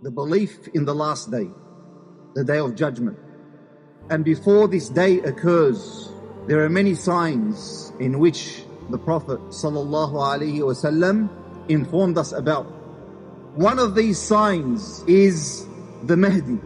the belief in the last day, the day of judgment. And before this day occurs, there are many signs in which the Prophet ﷺ informed us about. One of these signs is the Mahdi.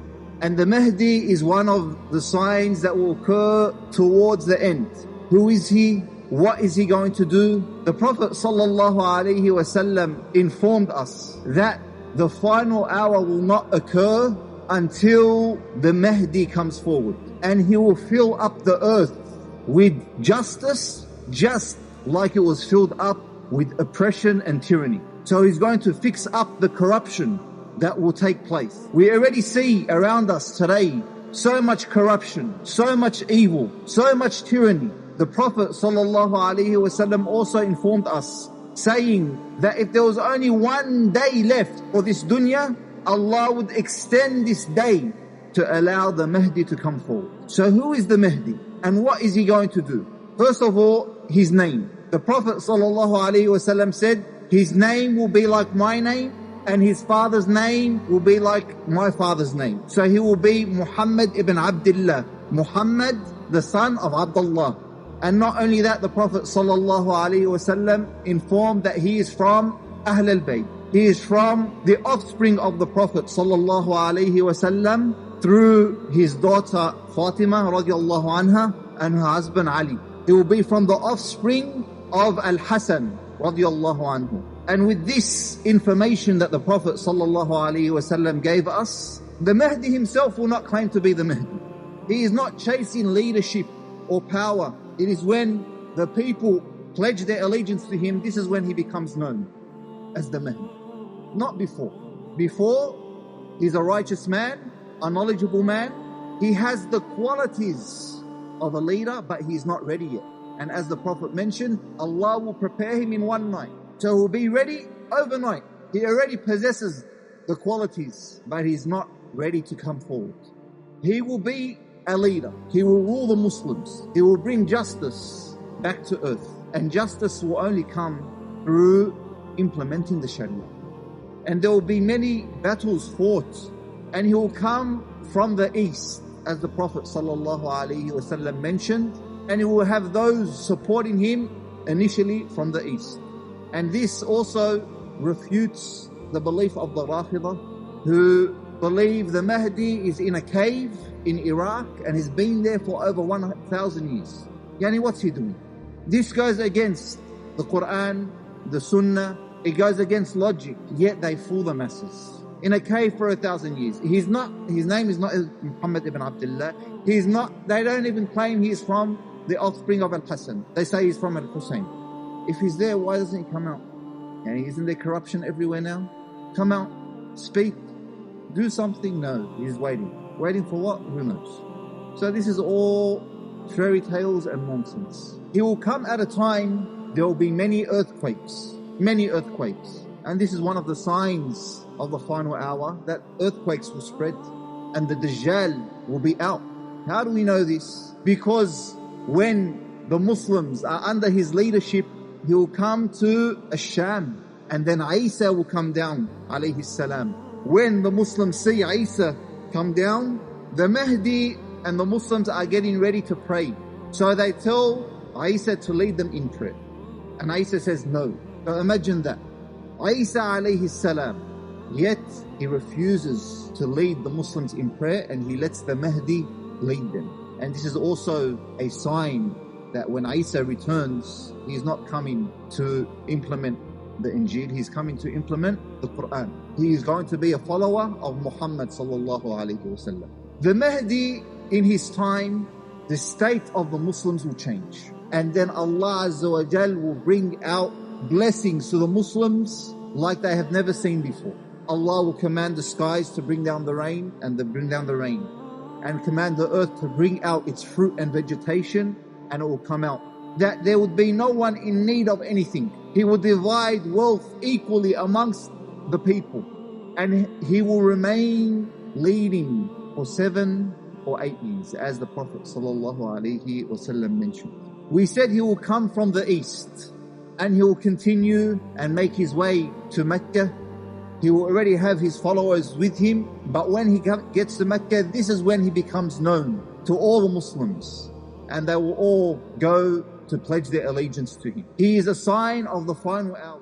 And the Mahdi is one of the signs that will occur towards the end. Who is he? What is he going to do? The Prophet ﷺ informed us that the final hour will not occur until the Mahdi comes forward. And he will fill up the earth with justice, just like it was filled up with oppression and tyranny. So he's going to fix up the corruption that will take place. We already see around us today so much corruption, so much evil, so much tyranny. The Prophet ﷺ also informed us, saying that if there was only one day left for this dunya, Allah would extend this day to allow the Mahdi to come forward. So who is the Mahdi and what is he going to do? First of all, his name. The Prophet ﷺ said, his name will be like my name, and his father's name will be like my father's name. So he will be Muhammad ibn Abdullah, Muhammad, the son of Abdullah. And not only that, the Prophet ﷺ informed that he is from Ahl al-Bayt. He is from the offspring of the Prophet ﷺ through his daughter Fatima radiallahu anha and her husband Ali. He will be from the offspring of Al-Hasan radiallahu anhu. And with this information that the Prophet ﷺ gave us, the Mahdi himself will not claim to be the Mahdi. He is not chasing leadership or power. It is when the people pledge their allegiance to him, this is when he becomes known as the Mahdi. Not before. Before, he's a righteous man, a knowledgeable man. He has the qualities of a leader, but he's not ready yet. And as the Prophet mentioned, Allah will prepare him in one night. So he'll be ready overnight. He already possesses the qualities, but he's not ready to come forward. He will be a leader. He will rule the Muslims. He will bring justice back to earth. And justice will only come through implementing the Sharia. And there will be many battles fought. And he will come from the east, as the Prophet ﷺ mentioned. And he will have those supporting him initially from the east. And this also refutes the belief of the Rafidah, who believe the Mahdi is in a cave in Iraq and has been there for over 1,000 years. Yani, what's he doing? This goes against the Quran, the Sunnah. It goes against logic, yet they fool the masses. In a cave for 1,000 years. His name is not Muhammad ibn Abdullah. They don't even claim he is from the offspring of Al-Hasan. They say he's from Al-Hussein. If he's there, why doesn't he come out? And isn't there corruption everywhere now? Come out, speak, do something. No, he's waiting. Waiting for what? Who knows? So this is all fairy tales and nonsense. He will come at a time, there will be many earthquakes. Many earthquakes. And this is one of the signs of the final hour, that earthquakes will spread and the Dajjal will be out. How do we know this? Because when the Muslims are under his leadership, he will come to Ash-Sham, and then Isa will come down, alayhi salam. When the Muslims see Isa come down, the Mahdi and the Muslims are getting ready to pray. So they tell Isa to lead them in prayer. And Isa says no. So imagine that. Isa alayhi salam, yet he refuses to lead the Muslims in prayer and he lets the Mahdi lead them. And this is also a sign that when Isa returns, he's not coming to implement the Injil, he's coming to implement the Quran. He is going to be a follower of Muhammad sallallahu alayhi wasallam. The Mahdi, in his time, the state of the Muslims will change. And then Allah Azza wa Jal will bring out blessings to the Muslims like they have never seen before. Allah will command the skies to bring down the rain and and command the earth to bring out its fruit and vegetation, and it will come out. That there would be no one in need of anything. He will divide wealth equally amongst the people, and he will remain leading for 7 or 8 years, as the Prophet ﷺ mentioned. We said he will come from the east, and he will continue and make his way to Mecca, He will already have his followers with him, but when he gets to Mecca, this is when he becomes known to all the Muslims, and they will all go to pledge their allegiance to him. He is a sign of the final hour.